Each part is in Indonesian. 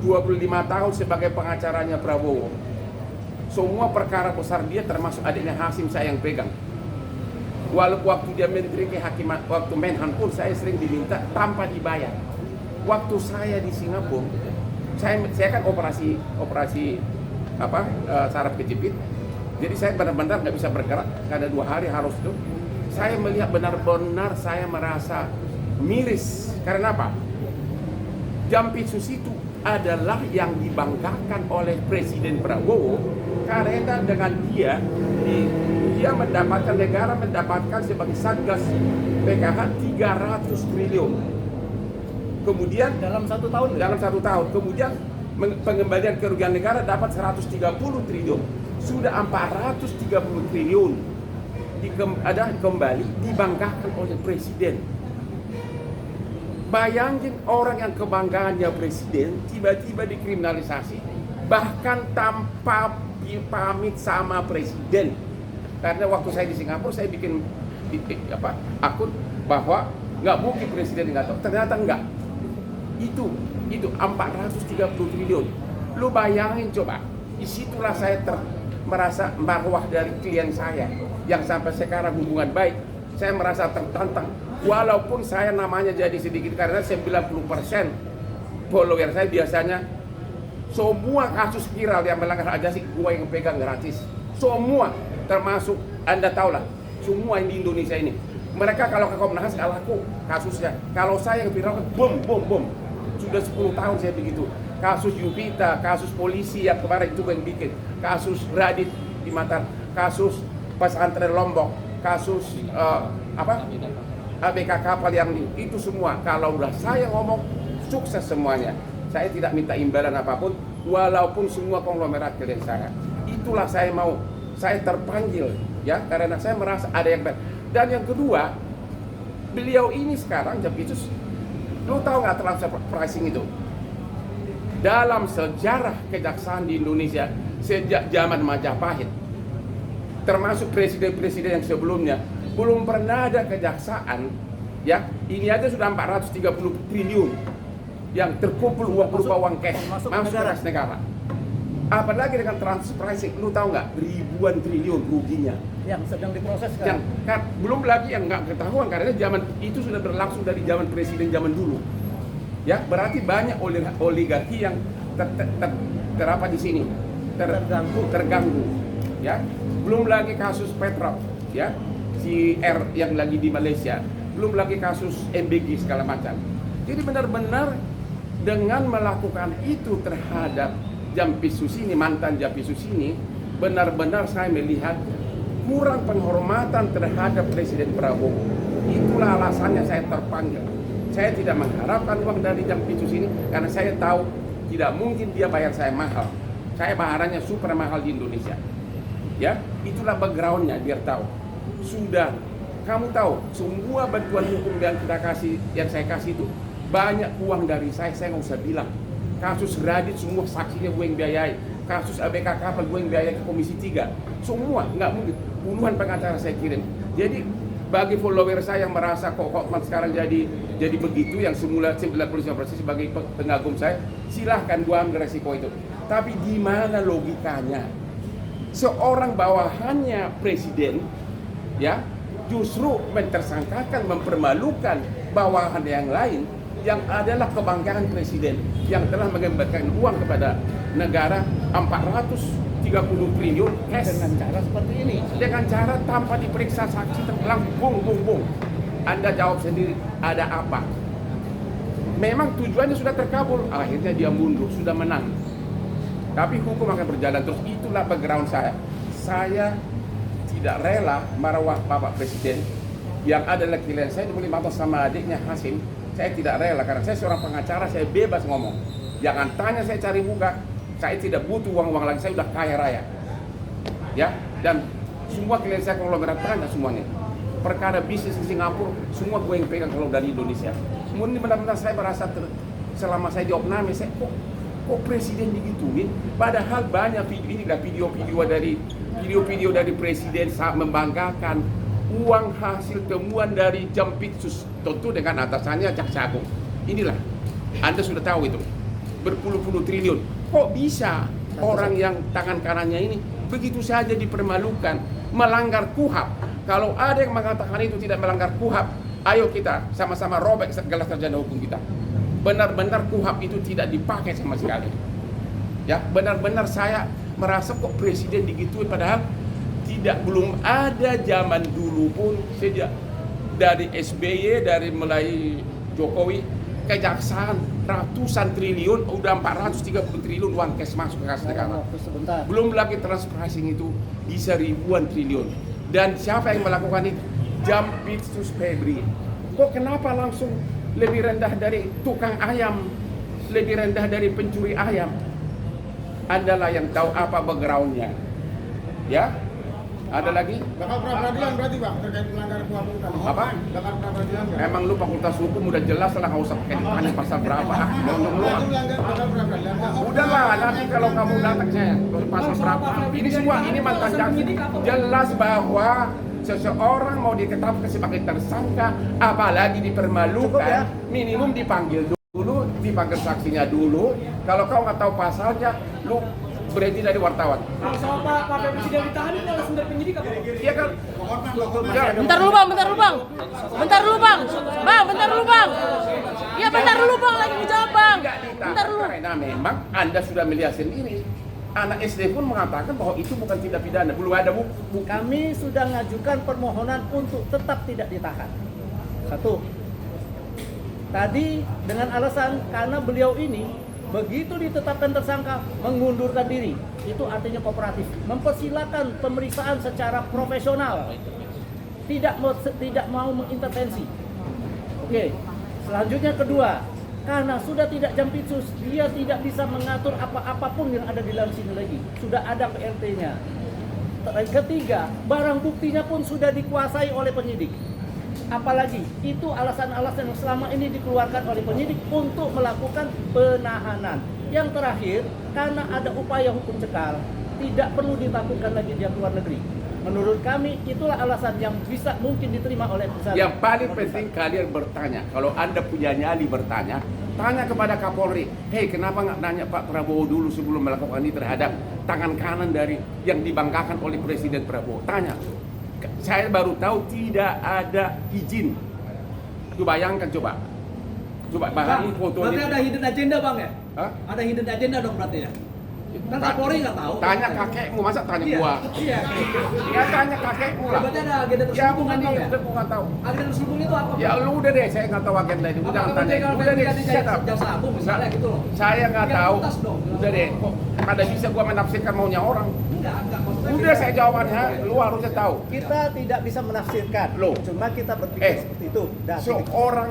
25 tahun sebagai pengacaranya Prabowo. Semua perkara besar dia, termasuk adiknya Hasim, saya yang pegang. Walaupun waktu dia menteri kehakiman, waktu Menhan pun saya sering diminta tanpa dibayar. Waktu saya di Singapura, saya kan operasi saraf kejepit. Jadi saya benar-benar nggak bisa bergerak karena 2 hari harus itu. Saya melihat benar-benar saya merasa miris. Karena apa? Jampitsus itu adalah yang dibanggakan oleh Presiden Prabowo karena dengan dia mendapatkan, negara mendapatkan sebagai Satgas PKH 300 triliun. Kemudian dalam 1 tahun. Kemudian pengembalian kerugian negara dapat 130 triliun. Sudah 430 triliun kembali dibanggakan oleh Presiden. Bayangin orang yang kebanggaannya Presiden tiba-tiba dikriminalisasi, bahkan tanpa pamit sama Presiden. Karena waktu saya di Singapura saya bikin akun bahwa nggak mungkin Presiden nggak tahu, ternyata enggak. Itu 430 triliun. Lu bayangin coba, disitulah saya merasa marwah dari klien saya yang sampai sekarang hubungan baik. Saya merasa tertantang, walaupun saya namanya jadi sedikit karena 90% follower saya biasanya semua kasus viral yang melanggar hak asasi gue yang pegang gratis. Semua, termasuk Anda tahu lah, semua yang di Indonesia ini. Mereka kalau ke Komnas nggak laku kasusnya. Kalau saya yang viral, bom. Sudah 10 tahun saya begitu. Kasus Yuvita, kasus polisi yang kemarin itu yang bikin, kasus Radit di Mataram, kasus pesantren Lombok, kasus ABK kapal yang itu semua. Kalau udah saya ngomong sukses semuanya. Saya tidak minta imbalan apapun, walaupun semua konglomerat klien saya. Itulah saya mau. Saya terpanggil ya karena saya merasa ada yang baik. Dan yang kedua, beliau ini sekarang Jampitsus, lu tahu nggak transfer pricing itu? Dalam sejarah kejaksaan di Indonesia sejak zaman Majapahit, termasuk presiden-presiden yang sebelumnya, belum pernah ada kejaksaan ya, ini aja sudah 430 triliun yang terkumpul uang berupa uang cash masuk negara. Apalagi dengan transfer pricing, lu tahu nggak, ribuan triliun ruginya yang sedang diproses kan? Belum lagi yang nggak ketahuan karena zaman itu sudah berlangsung dari zaman presiden zaman dulu. Ya, berarti banyak oligarki yang terapa di sini terganggu. Ya, belum lagi kasus Petrol, ya, si R yang lagi di Malaysia, belum lagi kasus MBG segala macam. Jadi benar-benar dengan melakukan itu terhadap Jampitsus ini, mantan Jampitsus ini, benar-benar saya melihat kurang penghormatan terhadap Presiden Prabowo. Itulah alasannya saya terpanggil. Saya tidak mengharapkan uang dari Jampitsus ini karena saya tahu tidak mungkin dia bayar saya mahal. Saya bayarannya super mahal di Indonesia. Ya, itulah backgroundnya biar tahu. Sudah, kamu tahu semua bantuan hukum yang kita kasih, yang saya kasih itu banyak uang dari saya nggak usah bilang. Kasus Radit semua saksinya gue yang biayai. Kasus ABK kapal gue yang biayai ke Komisi 3. Semua nggak mungkin. Puluhan pengacara saya kirim. Jadi bagi follower saya yang merasa kok Hotman sekarang jadi begitu, yang semula 95% sebagai pengagum saya, silahkan gua ambil resiko itu. Tapi di mana logikanya? Seorang bawahannya presiden, ya, justru mentersangkakan, mempermalukan bawahan yang lain yang adalah kebanggaan presiden yang telah mengembalikan uang kepada negara 430 triliun cash dengan cara seperti ini, dengan cara tanpa diperiksa saksi, langsung bung. Anda jawab sendiri, ada apa? Memang tujuannya sudah terkabul, akhirnya dia mundur, sudah menang. Tapi hukum akan berjalan terus. Itulah background saya. Saya tidak rela marwah Bapak Presiden yang adalah klien saya dibeli mata sama adiknya Hasim. Saya tidak rela karena saya seorang pengacara, saya bebas ngomong. Jangan tanya saya cari muka. Saya tidak butuh uang lagi, saya sudah kaya raya. Ya, dan semua klien saya konglomerat tanya semuanya. Perkara bisnis di Singapura, semua gue yang pegang kalau dari Indonesia. Kemudian benar-benar saya merasa selama saya di Opname, saya kok presiden digituin? Padahal banyak video-video dari presiden saat membanggakan uang hasil temuan dari Jampitsus, tentu dengan atasannya Jaksa Agung. Inilah, Anda sudah tahu itu. berpuluh-puluh triliun. Kok bisa orang yang tangan kanannya ini begitu saja dipermalukan, melanggar KUHAP? Kalau ada yang mengatakan itu tidak melanggar KUHAP, ayo kita sama-sama robek segala sarjana hukum kita. Benar-benar KUHAP itu tidak dipakai sama sekali. Ya, benar-benar saya merasa kok presiden digituin, padahal belum ada zaman dulu pun, sejak dari SBY, dari mulai Jokowi, kejaksaan ratusan triliun, udah 430 triliun uang cash masuk ke kas negara. Sebentar. Belum lagi transfer pricing itu bisa ribuan triliun. Dan siapa yang melakukan itu? Jampitsus Febri. Kok kenapa langsung lebih rendah dari tukang ayam, lebih rendah dari pencuri ayam? Andalah yang tahu apa backgroundnya. Ya, ada lagi? Bakal pra-peradilan berarti Bang, terkait pelanggaran KUHAP tadi. Apa? Bakal pra-peradilan nggak? Memang lu fakultas hukum udah jelas lah, nggak usah pakai ditanya pasal berapa. Ngomong lu. Itu melanggar bakal pra-peradilan nggak? Udahlah, nanti kalau kamu datang saya pasal berapa. Ini semua ini mantan jaksa. Jelas bahwa seseorang mau ditetapkan sebagai tersangka, apalagi dipermalukan, minimum dipanggil dulu, dipanggil saksinya dulu. Kalau kau nggak tahu pasalnya, lu berhenti dari wartawan. Kalau sama Pak Febri tidak ditahan, ini langsung dari penyidik apa? Iya kan? Ya, Bentar dulu bang. Bentar dulu bang. Bentar dulu bang. Iya bentar dulu bang, lagi dijawab bang. tidak ditahan Bentar dulu. karena memang Anda sudah melihat sendiri. Anak SD pun mengatakan bahwa itu bukan tindak pidana, belum ada bukti. Kami sudah mengajukan permohonan untuk tetap tidak ditahan. Satu. Tadi dengan alasan karena beliau ini begitu ditetapkan tersangka mengundurkan diri. Itu artinya kooperatif, mempersilahkan pemeriksaan secara profesional. Tidak mau mengintervensi. Oke. Selanjutnya kedua, karena sudah tidak jampitsus, dia tidak bisa mengatur apapun yang ada di dalam sini lagi. Sudah ada PRT-nya. Ketiga, barang buktinya pun sudah dikuasai oleh penyidik. Apalagi itu alasan-alasan yang selama ini dikeluarkan oleh penyidik untuk melakukan penahanan. Yang terakhir, karena ada upaya hukum cekal, tidak perlu ditakutkan lagi dia keluar negeri. Menurut kami itulah alasan yang bisa mungkin diterima oleh perusahaan. Yang paling penting kalian bertanya, kalau Anda punya nyali bertanya, tanya kepada Kapolri, hei kenapa nggak nanya Pak Prabowo dulu sebelum melakukan ini terhadap tangan kanan dari yang dibanggakan oleh Presiden Prabowo. Tanya. Saya baru tahu tidak ada izin. Itu bayangkan coba. Coba Bang, ini foto berarti ini. ada hidden agenda bang ya? Hah? Ada hidden agenda dong berarti ya? Kan Kapolri nggak tahu. Tanya kakekmu, masa tanya Iya, gua? iya. Ya tanya kakekmu lah. Berarti ada agenda Ya terselubung bukan kan bang ya? udah gua nggak tahu. Agenda terselubung itu apa? Ya lu udah deh, saya nggak tahu agenda itu. Apa Jangan kamu tanya. jaga Udah deh, ganti shut up. jaksa agung misalnya gitu loh? Saya nggak Biar tahu. tuntas dong. Udah deh, kok pada bisa gua menafsirkan maunya orang. Enggak. Maksudnya Udah saya jawabannya, lu harusnya tahu. Kita tidak bisa menafsirkan. Loh. Cuma kita berpikir seperti itu. Seorang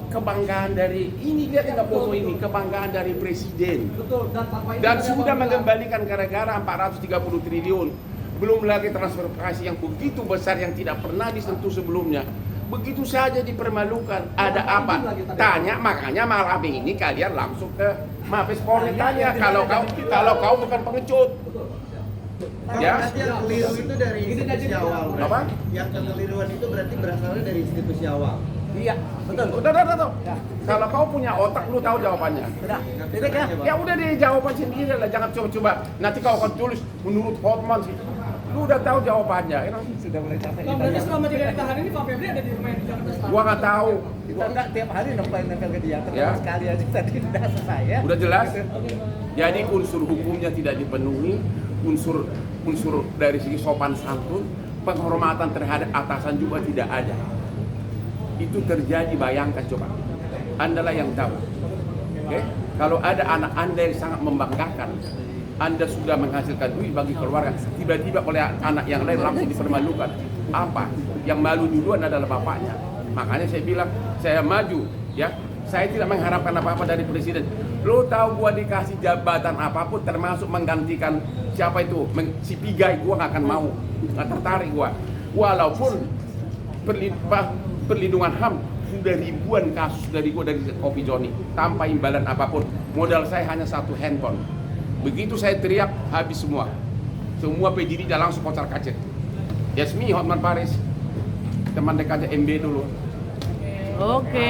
kebanggaan dari ini, lihat nggak foto ini, kebanggaan dari presiden. betul. Dan tanpa itu Dan ada sudah bang, mengembalikan gara-gara 430 triliun. Belum lagi transfer pricing yang begitu besar yang tidak pernah disentuh sebelumnya. Begitu saja dipermalukan. Ada apa? Tanya, makanya malam ini kalian langsung ke Mabes Polri tanya kalau kau bukan pengecut. Ya. Berarti yang keliru itu dari Ini institusi jadi awal. Apa? berarti. Yang kekeliruan itu berarti berasalnya dari institusi awal. Iya, betul. Udah. Kalau kau punya otak, lu tahu jawabannya. Sudah. Titik ya. Ya udah deh, jawaban sendiri lah, jangan coba-coba. Nanti kau akan tulis menurut Hotman sih. Lu udah tahu jawabannya. Nanti sudah mulai capek. Bang, berarti selama tidak ditahan ini Pak Febri ada di rumah yang di Jakarta Selatan? Gua nggak tahu. Kita enggak tiap hari nempel ke dia. Terus Ya. sekali aja tadi udah selesai ya. Udah jelas? Jadi unsur hukumnya tidak dipenuhi, unsur dari segi sopan santun, penghormatan terhadap atasan juga tidak ada. Itu terjadi, bayangkan coba. Andalah yang tahu. Oke? Kalau ada anak Anda yang sangat membanggakan, Anda sudah menghasilkan duit bagi keluarga, tiba-tiba oleh anak yang lain langsung dipermalukan. Apa? Yang malu duluan adalah bapaknya. Makanya saya bilang, saya maju, ya. Saya tidak mengharapkan apa-apa dari presiden. Lo tahu gua dikasih jabatan apapun, termasuk menggantikan siapa itu, si Pigai, gua nggak akan mau, nggak tertarik gua. Walaupun perlindungan HAM sudah ribuan kasus dari gua dari Kopi Joni tanpa imbalan apapun. Modal saya hanya satu handphone. Begitu saya teriak, habis semua. Semua PJD langsung kocar kacir. Yasmi Hotman Paris, teman dekatnya MB dulu. Oke.